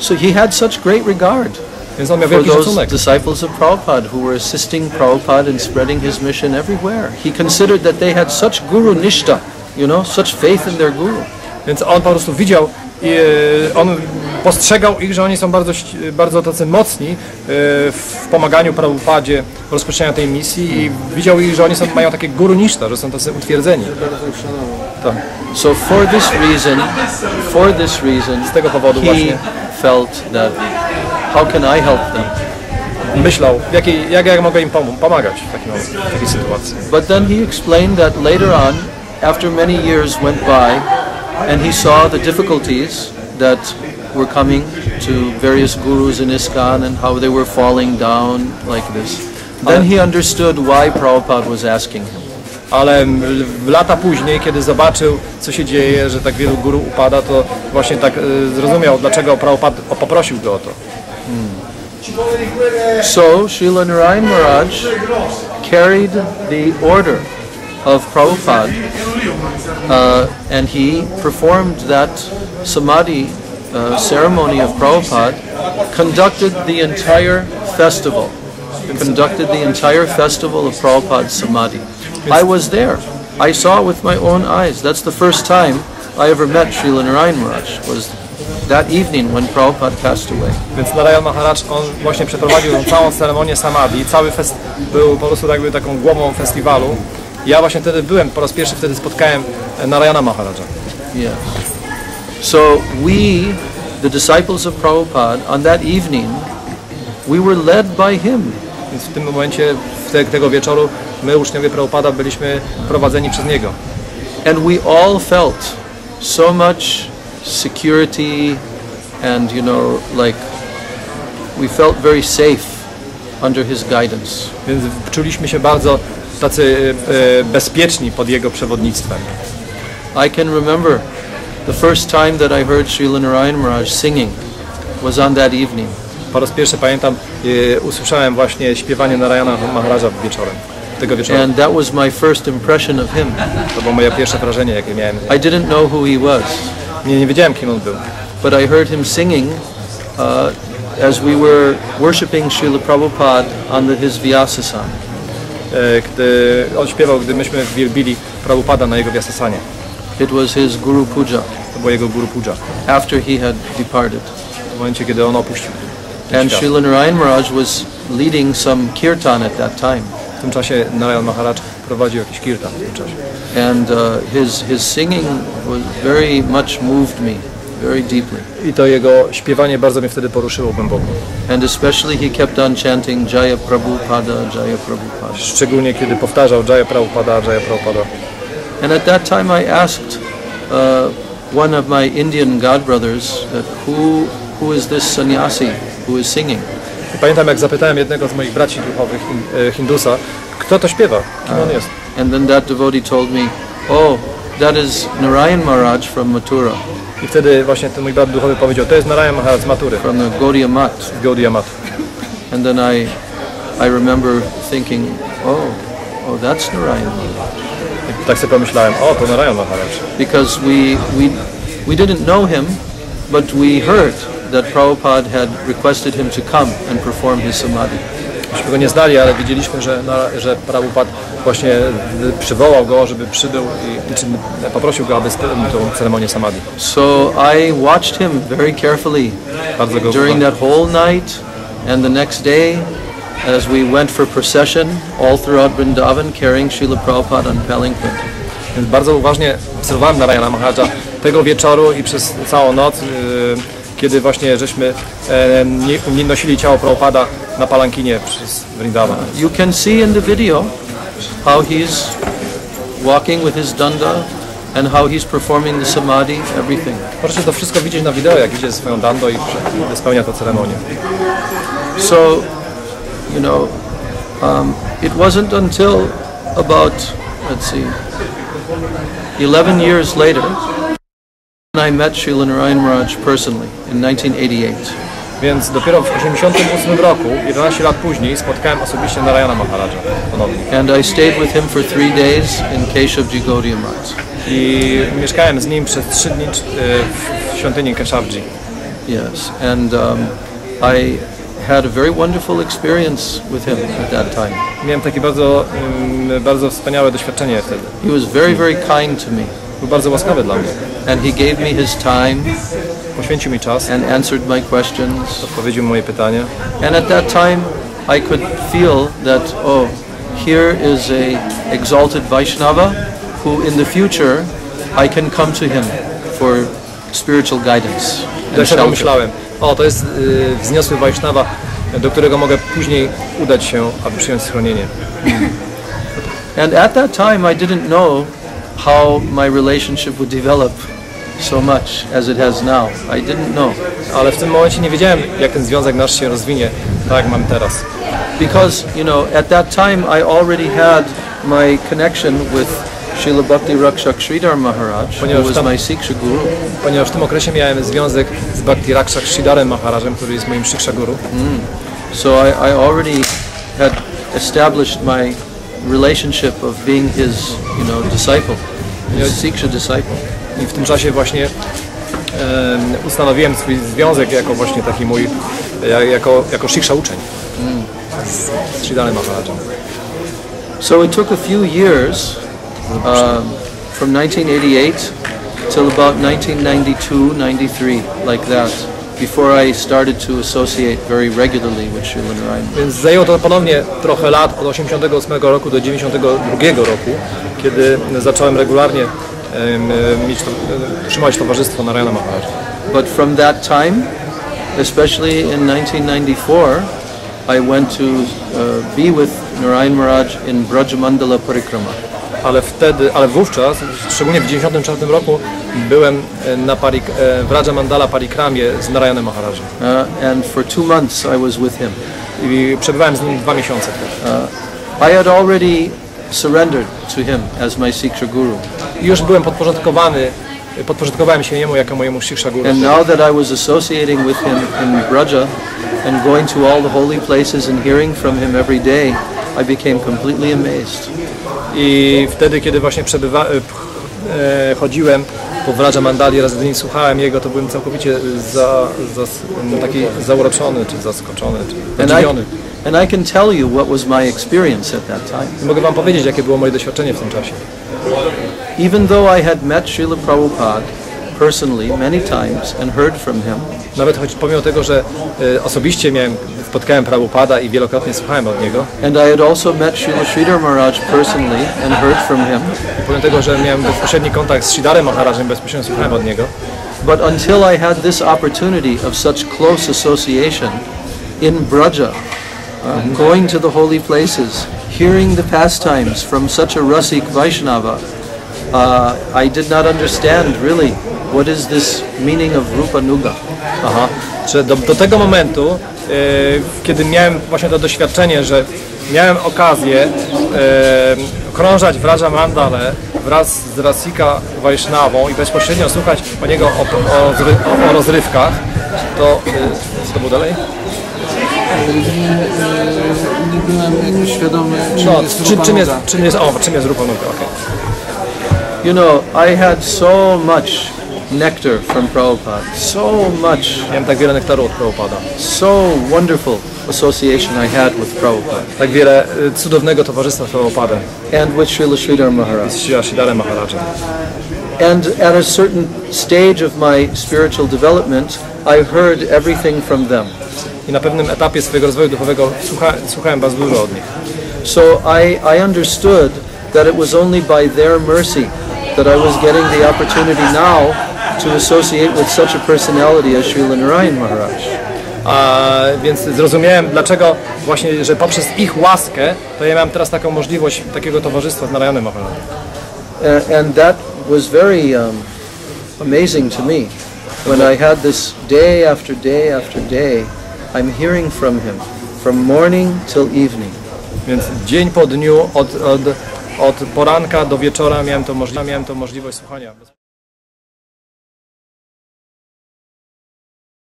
So he had such great regard for those disciples of Prabhupada who were assisting Prabhupada in spreading his mission everywhere. He considered that they had such guru nishta, you know, such faith in their guru. Więc on po prostu widział i on postrzegał ich, że oni są bardzo tacy mocni w pomaganiu Prabhupadzie w rozpoczynaniu tej misji i widział ich, że oni mają takie guru nishta, że są tacy utwierdzeni. Tak. So for this reason, z tego powodu właśnie felt that how can I help them? Myślał, jak ja mogę im pomagać w takiej sytuacji. But then he explained that later on, after many years went by, and he saw the difficulties that were coming to various gurus in ISKCON and how they were falling down like this. Then he understood why Prabhupada was asking him. Ale lata później, kiedy zobaczył, co się dzieje, że tak wielu guru upada, to właśnie tak zrozumiał, dlaczego Prabhupada poprosił go o to. So Srila Narayana Maharaj carried the order of Prabhupada and he performed that samadhi ceremony of Prabhupada, conducted the entire festival of Prabhupada's samadhi. I was there. I saw it with my own eyes. That's the first time I ever met Srila Narayana Maharaj, was that evening when Prabhupada passed away. Więc Narayan Maharadż, on właśnie przeprowadził tą całą ceremonię samadhi, cały był po prostu jakby taką głową festiwalu. Ja właśnie wtedy byłem, po raz pierwszy wtedy spotkałem Narayana Maharaja. Yeah. So we, the disciples of Prabhupada, on that evening, we were led by him. Więc w tym momencie, tego wieczoru, my, uczniowie Prabhupada, byliśmy prowadzeni przez niego. And we all felt so much security and, you know, like, we felt very safe under his guidance. Więc czuliśmy się bardzo tacy bezpieczni pod jego przewodnictwem. I can remember the first time that I heard Srila Narayana Maharaj singing was on that evening. Po raz pierwszy pamiętam, usłyszałem właśnie śpiewanie Narayana Maharaja wieczorem. Tego wieczoru. And that was my first impression of him. To było moje pierwsze wrażenie, jakie miałem. I didn't know who he was. Nie wiedziałem, kim on był. But I heard him singing as we were worshiping Srila Prabhupada on his Vyasasana. Gdy on śpiewał, gdy myśmy wielbili Prabhupada na jego Vyasasanie. It was his Guru Puja. To była jego Guru Puja. After he had departed. W momencie, kiedy on opuścił. And Srila Narayana Maharaj was leading some kirtan at that time. W tym czasie Narayan Maharadż prowadził jakiś kirtan w tym czasie. And his singing was very much moved me, very deeply. I to jego śpiewanie bardzo mnie wtedy poruszyło głęboko. And especially he kept on chanting Jaya Prabhupada, Jaya Prabhupada. Szczególnie kiedy powtarzał Jaya Prabhupada, Jaya Prabhupada. And at that time I asked one of my Indian godbrothers that who is this sannyasi who is singing? I pamiętam, jak zapytałem jednego z moich braci duchowych, Hindusa, kto to śpiewa, kim on jest. And then that devotee told me, oh, that is Narayana Maharaj from Mathura. I wtedy właśnie ten mój brat duchowy powiedział, to jest Narayan Maharaj z Matury. From the Gaudiya Math. Z Gaudiya Math. And then I remember thinking, oh, that's Narayan Maharaj. I tak sobie pomyślałem, o, to Narayan Maharaj. Because we didn't know him, but we heard that Prabhupada had requested him to come and perform his samadhi. Myśmy go nie znali, ale wiedzieliśmy, że Prabhupada właśnie przywołał go, żeby przybył i poprosił go, aby spełnił tą ceremonię samadhi. So I watched him very carefully during that whole night and the next day as we went for procession all throughout Vrindavan carrying Srila Prabhupada on palanquin. Więc bardzo uważnie obserwowałem Narayana Maharaja tego wieczoru i przez całą noc, kiedy właśnie żeśmy nosili ciało Prabhupada na palankinie przez Vrindavan. You can see in the video how he's walking with his danda and how he's performing the samadhi, everything. Możecie to wszystko widzieć na wideo, jak idzie swoją dando i spełnia tę ceremonię. So, you know, it wasn't until about, let's see, 11 years later I met Srila Narayana Maharaj personally in 1988. Więc dopiero w 1988 roku, 11 lat później, spotkałem osobiście Narayana Maharaja ponownie. And I stayed with him for 3 days in Keshavji Gaudiya Math. I mieszkałem z nim przez 3 dni w świątyni Keshavji. Yes, and I had a very wonderful experience with him at that time. Miałem takie bardzo wspaniałe doświadczenie wtedy. He was very, very kind to me. Był bardzo łaskawy dla mnie. And he gave me his time. Poświęcił mi czas. And answered my questions. Odpowiedział na moje pytania. And at that time I could feel that, oh, here is a exalted Vaishnava who in the future I can come to him for spiritual guidance. Dlatego myślałem, to jest wzniosły Vaishnava, do którego mogę później udać się, aby przyjąć schronienie. And at that time I didn't know how my relationship would develop so much as it has now. I didn't know. Ale w tym momencie nie wiedziałem, jak ten związek nasz się rozwinie, tak jak mam teraz. Because, you know, at that time I already had my connection with Srila Bhakti Rakshak Sridhar Maharaj, who was my Siksha Guru. Ponieważ w tym okresie miałem związek z Bhakti Rakshak Sridharem Maharadżem, który jest moim Siksha Guru. So I already had established my relationship of being his, you know, disciple, his Siksha disciple. I w tym czasie właśnie ustanowiłem swój związek jako właśnie taki mój, jako Siksha uczeń z Sridharem Maharadżem. So it took a few years, from 1988 till about 1992-93, like that, before I started to associate very regularly with Srila Narayana. Więc zajęło to ponownie trochę lat, od 88 roku do 92 roku, kiedy zacząłem regularnie trzymać towarzystwo Narayana Maharaja. But from that time, especially in 1994, I went to be with Narayan Maharaj in Brajamandala Parikrama. Ale wówczas, szczególnie w 1994 roku, byłem w Brajamandala Parikramie z Narayanem Maharajem. And for 2 months I was with him. I przebywałem z nim 2 miesiące. I had already surrendered to him as my Siksha Guru. I już byłem podporządkowałem się jemu jako mojemu Siksha Guru. And now that I was associating with him in Braja and going to all the holy places and hearing from him every day, I became completely amazed. I wtedy, kiedy właśnie chodziłem po Brajamandali, raz w dzień słuchałem jego, to byłem całkowicie taki zauroczony, czy zaskoczony, czy zdziwiony. And I can tell you what was my experience at that time. I mogę wam powiedzieć, jakie było moje doświadczenie w tym czasie. Even though I had met Srila Prabhupada personally many times and heard from him. Nawet pomimo tego, że osobiście spotkałem Prabhupada i wielokrotnie słuchałem od niego. And I had also met Srila Sridhar Maharaj personally and heard from him. Pomimo tego, że miałem bezpośredni kontakt z Sridharem Maharajem, bezpośrednio słuchałem od niego. But until I had this opportunity of such close association in Braja, going to the holy places, hearing the pastimes from such a Rasik Vaishnava, I did not understand really what is this meaning of Rupa Nuga. Do tego momentu, kiedy miałem właśnie to doświadczenie, że miałem okazję krążać w Brajamandale wraz z Rasika Vaishnavą i bezpośrednio słuchać o niego o rozrywkach, to co to było dalej? Nie byłem jakoś świadomy, czym jest Rupa Nuga. Okay. You know, I had so much nectar from Prabhupada, so much. Miałem tak wiele nektaru od Prabhupada. So wonderful association I had with Prabhupada. Tak wiele cudownego towarzystwa z Prabhupada. And with Srila Sridhar Maharaj. Z Sridharem Maharajem. And at a certain stage of my spiritual development, I heard everything from them. I na pewnym etapie swojego rozwoju duchowego słuchałem bardzo dużo od nich. So I understood that it was only by their mercy that I was getting the opportunity now to associate with such a personality as Srila Narayana Maharaj. Więc zrozumiałem, dlaczego właśnie, że poprzez ich łaskę, to ja miałem teraz taką możliwość takiego towarzystwa z Narayanem Maharajem. And that was very amazing to me. When I had this day after day after day, I'm hearing from him, from morning till evening. Więc dzień po dniu, od poranka do wieczora miałem to możliwość słuchania.